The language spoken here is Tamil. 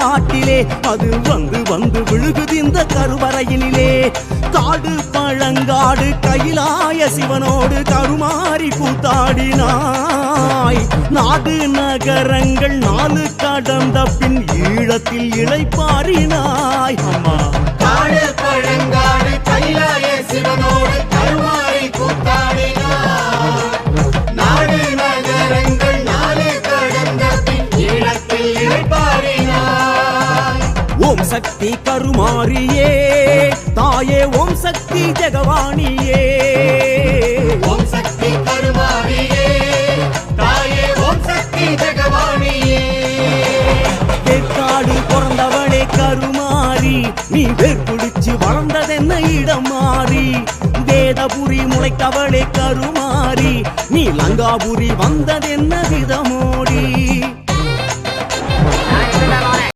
காட்டிலே அது வந்து வந்து விழுகுது இந்த கருவறையினிலே. காடு பழங்காடு கைலாய சிவனோடு கருமாறி கூத்தாடினாய். நாடு நகரங்கள் 4 கடந்த பின் ஈழத்தில் இளைப்பாறினாய். அம்மா காடு பழங்காடு கைலாய சிவனோடு கருமாறி கூத்தாடினாய். நாடு நகரங்கள் 4 கடந்த பின் ஈழத்தில் இளைப்பாறினாய். ஓம் சக்தி கருமாரியே தாயே, ஓம் சக்தி ஜெகவாணியே. ஓம் சக்தி கருமாரியே தாயே, ஓம் சக்தி ஜெகவாணியே. தேக்காடு பிறந்தவளே கருமாரி, நீ வேர் பிடிச்சு வளர்ந்ததென்ன இடம் மாறி. வேதபுரி முளைத்தவளே கருமாரி, நீ லங்காபுரி வந்ததென்ன விதமோடி.